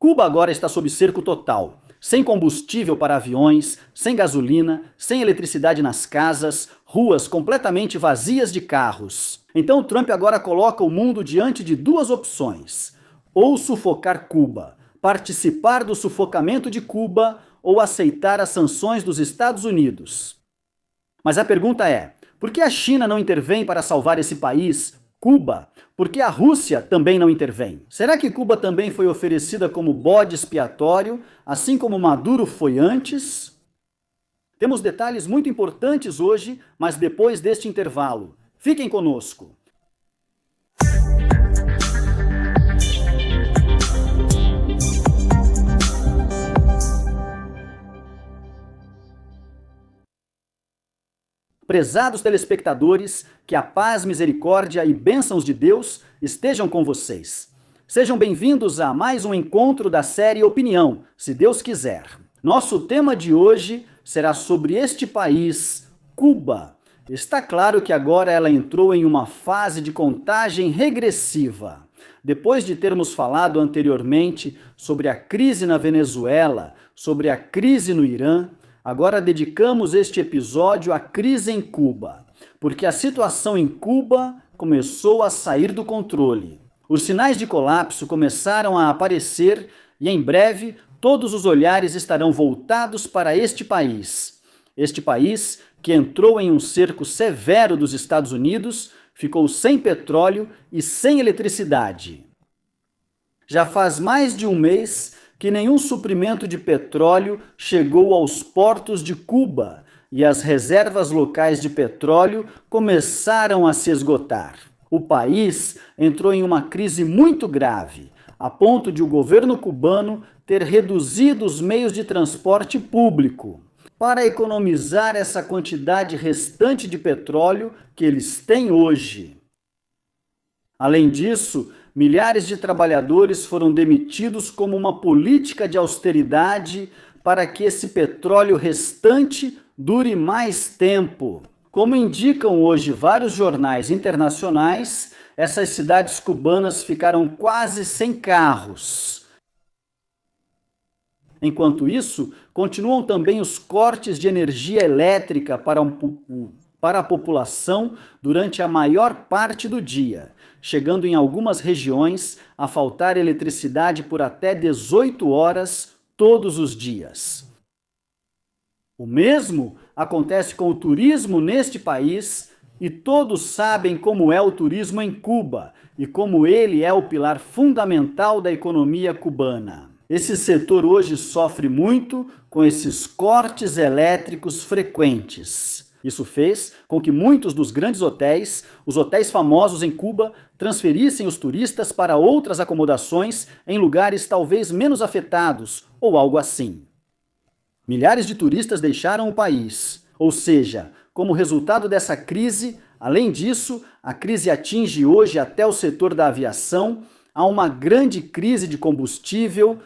Cuba agora está sob cerco total. Sem combustível para aviões, sem gasolina, sem eletricidade nas casas, ruas completamente vazias de carros. Então Trump agora coloca o mundo diante de duas opções: ou sufocar Cuba, participar do sufocamento de Cuba, ou aceitar as sanções dos Estados Unidos. Mas a pergunta é: por que a China não intervém para salvar esse país, Cuba? Por que a Rússia também não intervém? Será que Cuba também foi oferecida como bode expiatório, assim como Maduro foi antes? Temos detalhes muito importantes hoje, mas depois deste intervalo. Fiquem conosco. Prezados telespectadores, que a paz, misericórdia e bênçãos de Deus estejam com vocês. Sejam bem-vindos a mais um encontro da série Opinião, se Deus quiser. Nosso tema de hoje será sobre este país, Cuba. Está claro que agora ela entrou em uma fase de contagem regressiva. Depois de termos falado anteriormente sobre a crise na Venezuela, sobre a crise no Irã, agora dedicamos este episódio à crise em Cuba, porque a situação em Cuba começou a sair do controle. Os sinais de colapso começaram a aparecer e em breve todos os olhares estarão voltados para este país. Este país que entrou em um cerco severo dos Estados Unidos, ficou sem petróleo e sem eletricidade. Já faz mais de um mês que nenhum suprimento de petróleo chegou aos portos de Cuba e as reservas locais de petróleo começaram a se esgotar. O país entrou em uma crise muito grave, a ponto de o governo cubano ter reduzido os meios de transporte público para economizar essa quantidade restante de petróleo que eles têm hoje. Além disso, milhares de trabalhadores foram demitidos como uma política de austeridade para que esse petróleo restante dure mais tempo. Como indicam hoje vários jornais internacionais, essas cidades cubanas ficaram quase sem carros. Enquanto isso, continuam também os cortes de energia elétrica para a população durante a maior parte do dia, chegando em algumas regiões a faltar eletricidade por até 18 horas todos os dias. O mesmo acontece com o turismo neste país e todos sabem como é o turismo em Cuba e como ele é o pilar fundamental da economia cubana. Esse setor hoje sofre muito com esses cortes elétricos frequentes. Isso fez com que muitos dos grandes hotéis, os hotéis famosos em Cuba, transferissem os turistas para outras acomodações em lugares talvez menos afetados, ou algo assim. Milhares de turistas deixaram o país, ou seja, como resultado dessa crise, além disso, a crise atinge hoje até o setor da aviação, há uma grande crise de combustível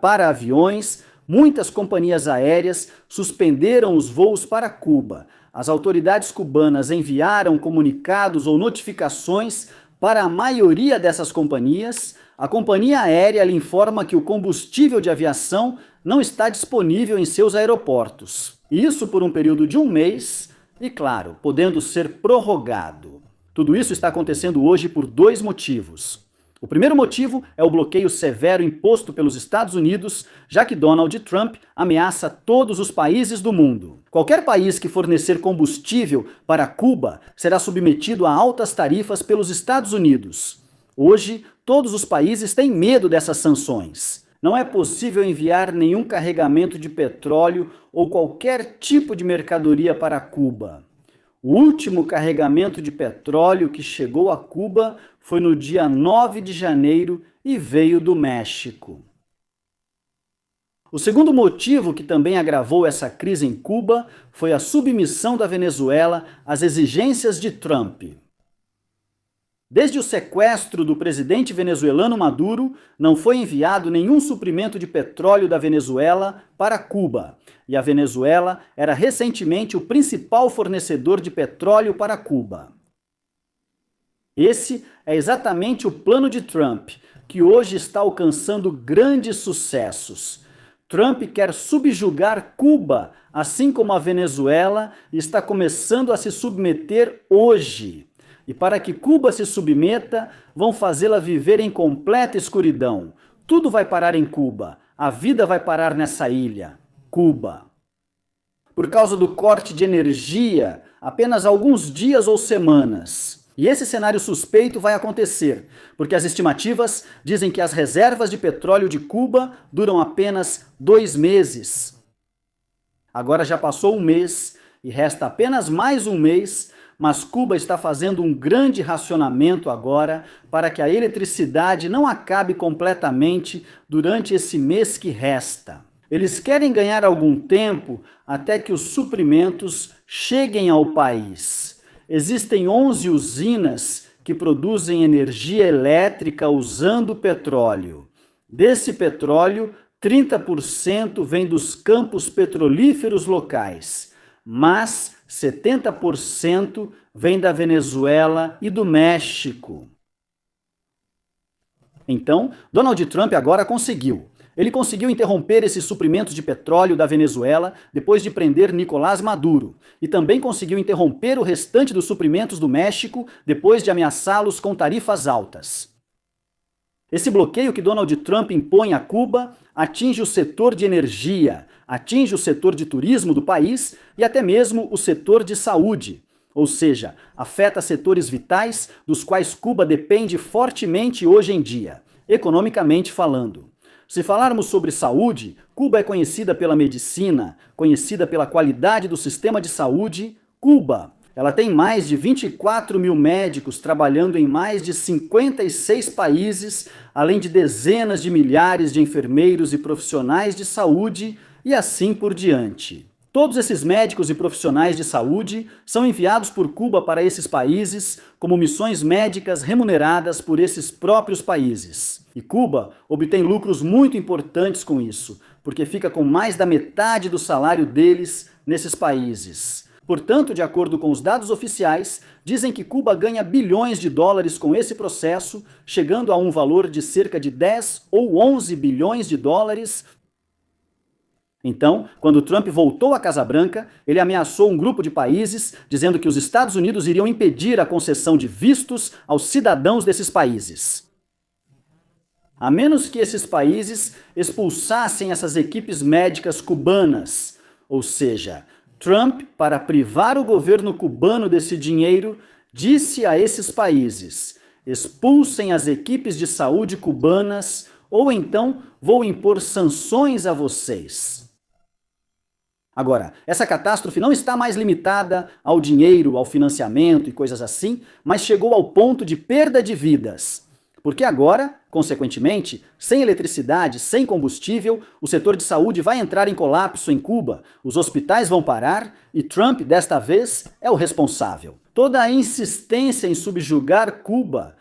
para aviões, muitas companhias aéreas suspenderam os voos para Cuba. As autoridades cubanas enviaram comunicados ou notificações para a maioria dessas companhias. A companhia aérea lhe informa que o combustível de aviação não está disponível em seus aeroportos. Isso por um período de um mês e, claro, podendo ser prorrogado. Tudo isso está acontecendo hoje por dois motivos. O primeiro motivo é o bloqueio severo imposto pelos Estados Unidos, já que Donald Trump ameaça todos os países do mundo. Qualquer país que fornecer combustível para Cuba será submetido a altas tarifas pelos Estados Unidos. Hoje, todos os países têm medo dessas sanções. Não é possível enviar nenhum carregamento de petróleo ou qualquer tipo de mercadoria para Cuba. O último carregamento de petróleo que chegou a Cuba foi no dia 9 de janeiro e veio do México. O segundo motivo que também agravou essa crise em Cuba foi a submissão da Venezuela às exigências de Trump. Desde o sequestro do presidente venezuelano Maduro, não foi enviado nenhum suprimento de petróleo da Venezuela para Cuba, e a Venezuela era recentemente o principal fornecedor de petróleo para Cuba. Esse é exatamente o plano de Trump, que hoje está alcançando grandes sucessos. Trump quer subjugar Cuba, assim como a Venezuela está começando a se submeter hoje. E para que Cuba se submeta, vão fazê-la viver em completa escuridão. Tudo vai parar em Cuba. A vida vai parar nessa ilha, Cuba. Por causa do corte de energia, apenas alguns dias ou semanas. E esse cenário suspeito vai acontecer, porque as estimativas dizem que as reservas de petróleo de Cuba duram apenas 2 meses. Agora já passou um mês e resta apenas mais um mês, mas Cuba está fazendo um grande racionamento agora para que a eletricidade não acabe completamente durante esse mês que resta. Eles querem ganhar algum tempo até que os suprimentos cheguem ao país. Existem 11 usinas que produzem energia elétrica usando petróleo. Desse petróleo, 30% vem dos campos petrolíferos locais, mas 70% vem da Venezuela e do México. Então, Donald Trump agora conseguiu. Ele conseguiu interromper esses suprimentos de petróleo da Venezuela depois de prender Nicolás Maduro. E também conseguiu interromper o restante dos suprimentos do México depois de ameaçá-los com tarifas altas. Esse bloqueio que Donald Trump impõe a Cuba atinge o setor de energia, atinge o setor de turismo do país e até mesmo o setor de saúde. Ou seja, afeta setores vitais dos quais Cuba depende fortemente hoje em dia, economicamente falando. Se falarmos sobre saúde, Cuba é conhecida pela medicina, conhecida pela qualidade do sistema de saúde. Cuba, ela tem mais de 24 mil médicos trabalhando em mais de 56 países, além de dezenas de milhares de enfermeiros e profissionais de saúde, e assim por diante. Todos esses médicos e profissionais de saúde são enviados por Cuba para esses países como missões médicas remuneradas por esses próprios países. E Cuba obtém lucros muito importantes com isso, porque fica com mais da metade do salário deles nesses países. Portanto, de acordo com os dados oficiais, dizem que Cuba ganha bilhões de dólares com esse processo, chegando a um valor de cerca de 10 ou 11 bilhões de dólares. Então, quando Trump voltou à Casa Branca, ele ameaçou um grupo de países, dizendo que os Estados Unidos iriam impedir a concessão de vistos aos cidadãos desses países, a menos que esses países expulsassem essas equipes médicas cubanas. Ou seja, Trump, para privar o governo cubano desse dinheiro, disse a esses países: expulsem as equipes de saúde cubanas ou então vou impor sanções a vocês. Agora, essa catástrofe não está mais limitada ao dinheiro, ao financiamento e coisas assim, mas chegou ao ponto de perda de vidas. Porque agora, consequentemente, sem eletricidade, sem combustível, o setor de saúde vai entrar em colapso em Cuba, os hospitais vão parar e Trump, desta vez, é o responsável. Toda a insistência em subjugar Cuba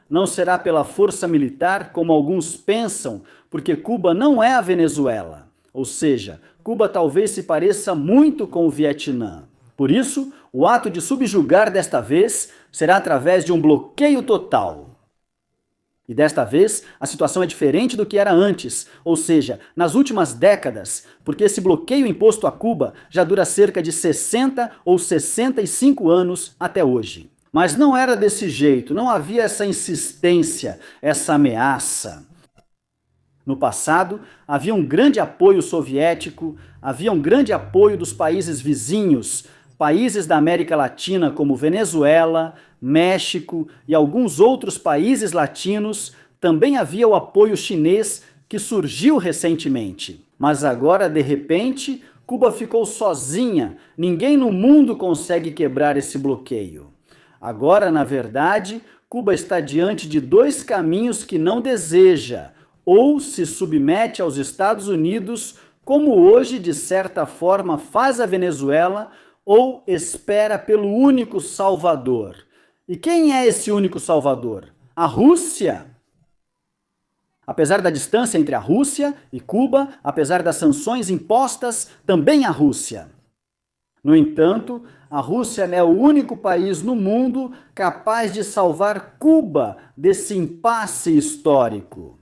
não será pela força militar, como alguns pensam, porque Cuba não é a Venezuela. Ou seja, Cuba talvez se pareça muito com o Vietnã. Por isso, o ato de subjugar desta vez será através de um bloqueio total. E desta vez, a situação é diferente do que era antes, ou seja, nas últimas décadas, porque esse bloqueio imposto a Cuba já dura cerca de 60 ou 65 anos até hoje. Mas não era desse jeito, não havia essa insistência, essa ameaça. No passado, havia um grande apoio soviético, havia um grande apoio dos países vizinhos, países da América Latina como Venezuela, México e alguns outros países latinos. Também havia o apoio chinês que surgiu recentemente. Mas agora, de repente, Cuba ficou sozinha. Ninguém no mundo consegue quebrar esse bloqueio. Agora, na verdade, Cuba está diante de 2 caminhos que não deseja. Ou se submete aos Estados Unidos, como hoje, de certa forma, faz a Venezuela, ou espera pelo único salvador. E quem é esse único salvador? A Rússia. Apesar da distância entre a Rússia e Cuba, apesar das sanções impostas, também a Rússia. No entanto, a Rússia é o único país no mundo capaz de salvar Cuba desse impasse histórico.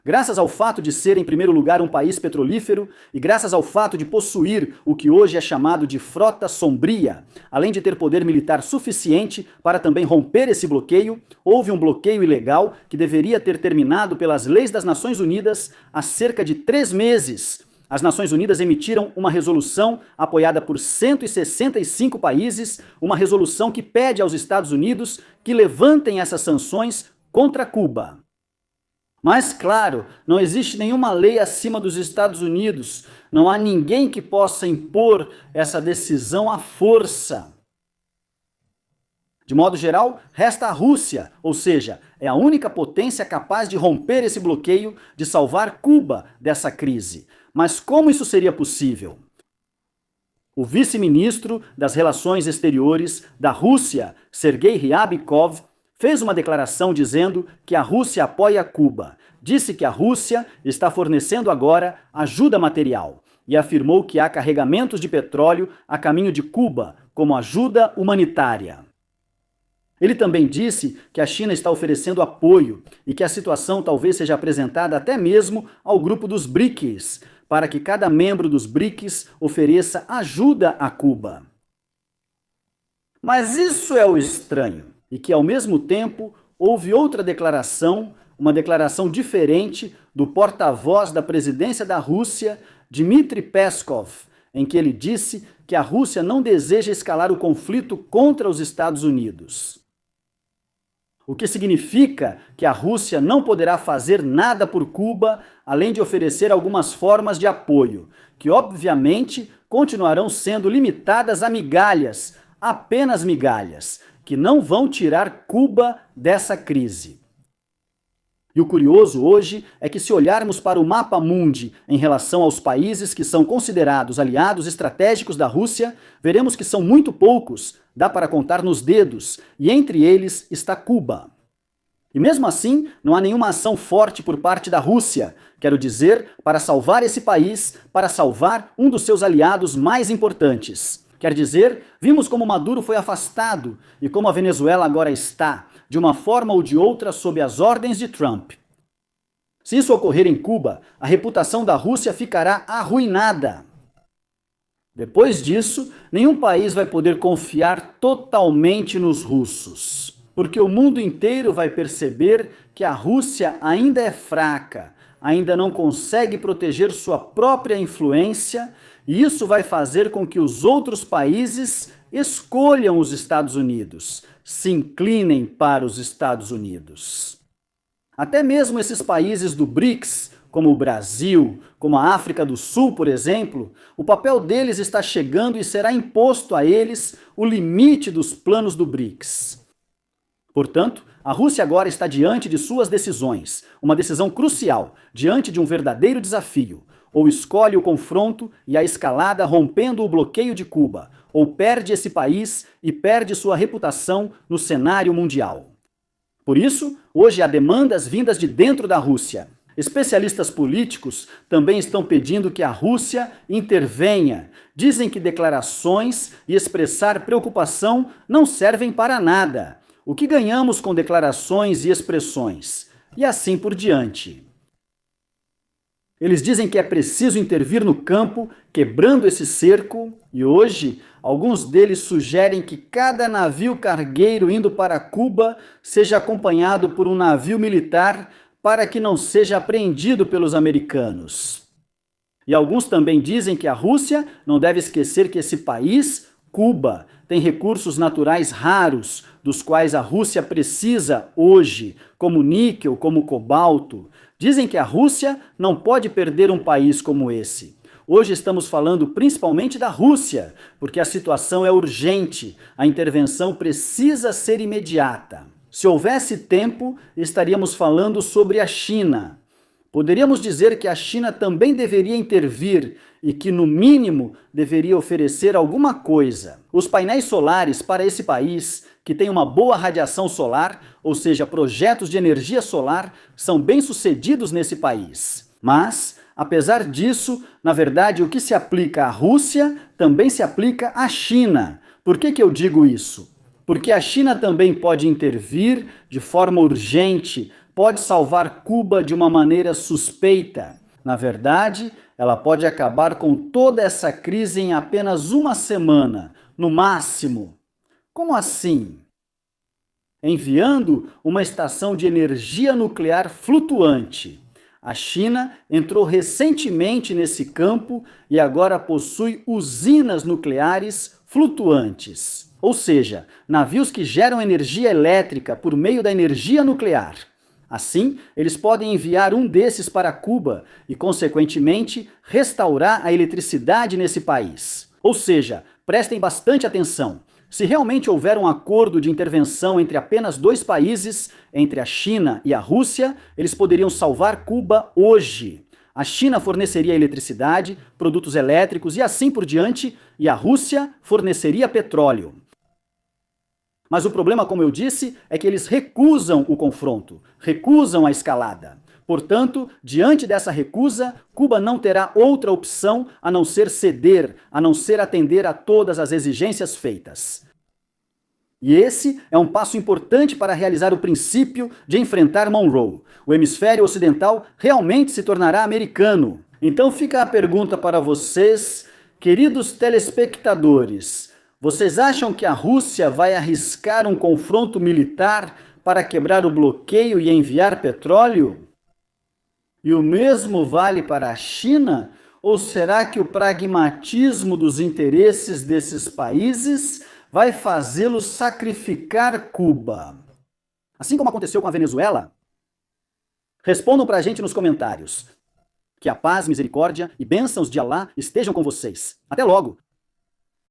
Graças ao fato de ser, em primeiro lugar, um país petrolífero e graças ao fato de possuir o que hoje é chamado de frota sombria, além de ter poder militar suficiente para também romper esse bloqueio, houve um bloqueio ilegal que deveria ter terminado pelas leis das Nações Unidas há cerca de 3 meses. As Nações Unidas emitiram uma resolução apoiada por 165 países, uma resolução que pede aos Estados Unidos que levantem essas sanções contra Cuba. Mas, claro, não existe nenhuma lei acima dos Estados Unidos. Não há ninguém que possa impor essa decisão à força. De modo geral, resta a Rússia, ou seja, é a única potência capaz de romper esse bloqueio, de salvar Cuba dessa crise. Mas como isso seria possível? O vice-ministro das Relações Exteriores da Rússia, Sergei Ryabkov, fez uma declaração dizendo que a Rússia apoia Cuba. Disse que a Rússia está fornecendo agora ajuda material e afirmou que há carregamentos de petróleo a caminho de Cuba como ajuda humanitária. Ele também disse que a China está oferecendo apoio e que a situação talvez seja apresentada até mesmo ao grupo dos BRICS, para que cada membro dos BRICS ofereça ajuda a Cuba. Mas isso é o estranho. E que, ao mesmo tempo, houve outra declaração, uma declaração diferente do porta-voz da presidência da Rússia, Dmitry Peskov, em que ele disse que a Rússia não deseja escalar o conflito contra os Estados Unidos. O que significa que a Rússia não poderá fazer nada por Cuba, além de oferecer algumas formas de apoio, que obviamente continuarão sendo limitadas a migalhas, apenas migalhas, que não vão tirar Cuba dessa crise. E o curioso hoje é que, se olharmos para o mapa mundi em relação aos países que são considerados aliados estratégicos da Rússia, veremos que são muito poucos, dá para contar nos dedos, e entre eles está Cuba. E mesmo assim, não há nenhuma ação forte por parte da Rússia, quero dizer, para salvar esse país, para salvar um dos seus aliados mais importantes. Quer dizer, vimos como Maduro foi afastado e como a Venezuela agora está, de uma forma ou de outra, sob as ordens de Trump. Se isso ocorrer em Cuba, a reputação da Rússia ficará arruinada. Depois disso, nenhum país vai poder confiar totalmente nos russos, porque o mundo inteiro vai perceber que a Rússia ainda é fraca, ainda não consegue proteger sua própria influência, e isso vai fazer com que os outros países escolham os Estados Unidos, se inclinem para os Estados Unidos. Até mesmo esses países do BRICS, como o Brasil, como a África do Sul, por exemplo, o papel deles está chegando e será imposto a eles o limite dos planos do BRICS. Portanto, a Rússia agora está diante de suas decisões, uma decisão crucial, diante de um verdadeiro desafio. Ou escolhe o confronto e a escalada rompendo o bloqueio de Cuba, ou perde esse país e perde sua reputação no cenário mundial. Por isso, hoje há demandas vindas de dentro da Rússia. Especialistas políticos também estão pedindo que a Rússia intervenha. Dizem que declarações e expressar preocupação não servem para nada. O que ganhamos com declarações e expressões? E assim por diante. Eles dizem que é preciso intervir no campo, quebrando esse cerco, e hoje alguns deles sugerem que cada navio cargueiro indo para Cuba seja acompanhado por um navio militar para que não seja apreendido pelos americanos. E alguns também dizem que a Rússia não deve esquecer que esse país, Cuba, tem recursos naturais raros, dos quais a Rússia precisa hoje, como níquel, como cobalto. Dizem que a Rússia não pode perder um país como esse. Hoje estamos falando principalmente da Rússia, porque a situação é urgente, a intervenção precisa ser imediata. Se houvesse tempo, estaríamos falando sobre a China. Poderíamos dizer que a China também deveria intervir e que, no mínimo, deveria oferecer alguma coisa. Os painéis solares para esse país, que tem uma boa radiação solar, ou seja, projetos de energia solar, são bem-sucedidos nesse país. Mas, apesar disso, na verdade, o que se aplica à Rússia também se aplica à China. Por que eu digo isso? Porque a China também pode intervir de forma urgente, pode salvar Cuba de uma maneira suspeita. Na verdade, ela pode acabar com toda essa crise em apenas uma semana, no máximo. Como assim? Enviando uma estação de energia nuclear flutuante. A China entrou recentemente nesse campo e agora possui usinas nucleares flutuantes, ou seja, navios que geram energia elétrica por meio da energia nuclear. Assim, eles podem enviar um desses para Cuba e, consequentemente, restaurar a eletricidade nesse país. Ou seja, prestem bastante atenção. Se realmente houver um acordo de intervenção entre apenas dois países, entre a China e a Rússia, eles poderiam salvar Cuba hoje. A China forneceria eletricidade, produtos elétricos e assim por diante, e a Rússia forneceria petróleo. Mas o problema, como eu disse, é que eles recusam o confronto, recusam a escalada. Portanto, diante dessa recusa, Cuba não terá outra opção a não ser ceder, a não ser atender a todas as exigências feitas. E esse é um passo importante para realizar o princípio de enfrentar Monroe. O hemisfério ocidental realmente se tornará americano. Então fica a pergunta para vocês, queridos telespectadores. Vocês acham que a Rússia vai arriscar um confronto militar para quebrar o bloqueio e enviar petróleo? E o mesmo vale para a China? Ou será que o pragmatismo dos interesses desses países vai fazê-los sacrificar Cuba? Assim como aconteceu com a Venezuela? Respondam para a gente nos comentários. Que a paz, misericórdia e bênçãos de Alá estejam com vocês. Até logo!